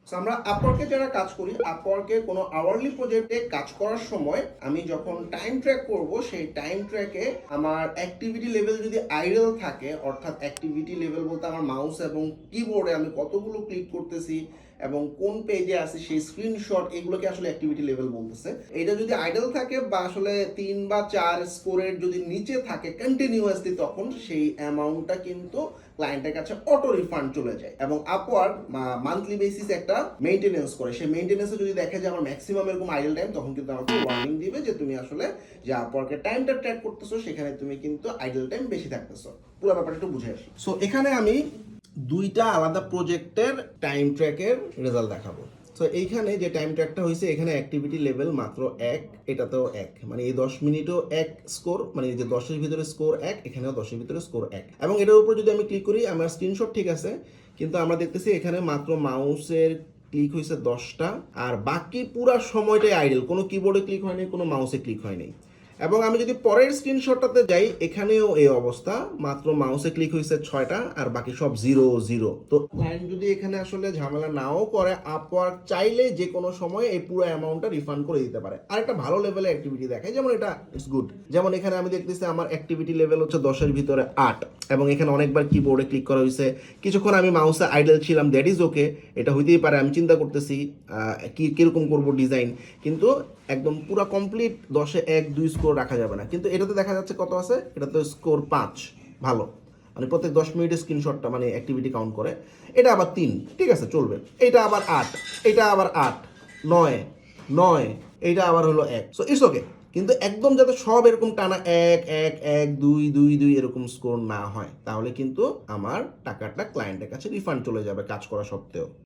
So আমরা আপওয়ার্কে যারা কাজ করি, আপওয়ার্কে কোনো আওয়ারলি প্রজেক্টে কাজ করার সময় আমি যখন টাইম ট্র্যাক করব, সেই টাইম ট্র্যাকে আমার অ্যাক্টিভিটি লেভেল যদি আইডল থাকে, অর্থাৎ অ্যাক্টিভিটি লেভেল বলতে আমার মাউস এবং কিবোর্ডে আমি কতগুলো ক্লিক করতেছি এবং কোন পেজে আছে সেই স্ক্রিনশট, এগুলোকে আসলে অ্যাক্টিভিটি লেভেল বলতেছে। এটা যদি আইডল থাকে বা আসলে 3 বা 4 স্কোরের যদি নিচে থাকে কন্টিনিউয়াসলি, তখন সেই অ্যামাউন্টটা কিন্তু ক্লায়েন্টের কাছে অটো রিফান্ড চলে যায়। এবং আপওয়ার্ড মান্থলি বেসিস একটা মেইনটেনেন্স করে, সেই মেইনটেনেন্সে যদি দেখে যে আমার ম্যাক্সিমাম এরকম আইডল টাইম, তখন কিন্তু আমাকে ওয়ার্নিং দিবে যে তুমি আসলে যে আপওয়ার্কের টাইমটা ট্র্যাক করতেছো সেখানে তুমি কিন্তু আইডল টাইম বেশি থাকতেছো। পুরো ব্যাপারটা একটু বুঝে আসি। সো এখানে আমি দুইটা আলাদা প্রজেক্টের টাইম ট্র্যাকের রেজাল্ট দেখাবো। তো এইখানে যে টাইম ট্র্যাকটা হয়েছে, এখানে অ্যাক্টিভিটি লেভেল মাত্র 1, এটাতেও 1, মানে এই 10 মিনিটও 1 স্কোর, মানে এই যে 10-এর ভিতরে স্কোর 1, এখানেও 10-এর ভিতরে স্কোর 1। এবং এটার উপর যদি আমি ক্লিক করি, আমার স্ক্রিনশট ঠিক আছে, কিন্তু আমরা দেখতেছি এখানে মাত্র মাউসের ক্লিক হয়েছে 10টা, আর বাকি পুরো সময়টাই আইডল, কোনো কিবোর্ডে ক্লিক হয়নি, কোনো মাউসে ক্লিক হয়নি। এবং আমি যদি পরের স্ক্রিনশটটাতে যাই, এখানেও এই অবস্থা, মাত্র মাউসে ক্লিক হয়েছে 6টা, আর বাকি সব 0 0। তো ক্লায়েন্ট যদি এখানে আসলে ঝামেলা নাও করে, আপওয়ার্ক চাইলে যে কোনো সময় এই পুরো অ্যামাউন্টটা রিফান্ড করে দিতে পারে। আর একটা ভালো লেভেলের অ্যাক্টিভিটি দেখায়, যেমন এটা ইটস গুড। যেমন এখানে আমি দেখতেছি আমার অ্যাক্টিভিটি লেভেল হচ্ছে 10-এর ভিতরে 8, এবং এখানে অনেকবার কিবোর্ডে ক্লিক করা হয়েছে, কিছুক্ষণ আমি মাউসে আইডল ছিলাম, দ্যাট ইজ ওকে, এটা হইতেই পারে। আমি চিন্তা করতেছি কিরকম করবো ডিজাইন, কিন্তু একদম পুরো কমপ্লিট 10-এ 1-2 স্কোর রাখা যাবে না। কিন্তু এটাতে দেখা যাচ্ছে কত আছে, এটাতে স্কোর 5, ভালো, মানে প্রত্যেক 10 মিনিটের স্ক্রিনশটটা মানে অ্যাক্টিভিটি কাউন্ট করে। এটা আবার 3, ঠিক আছে, চলবে। এটা আবার 8, এটা আবার 8, 9, 9, এইটা আবার হলো 1। So it's okay. কিন্তু একদম যাতে সব এরকম টানা 1 1 1 2 2 2 এরকম স্কোর না হয়, তাহলে কিন্তু আমার টাকাটা ক্লায়েন্টের কাছে রিফান্ড চলে যাবে কাজ করা সত্ত্বেও।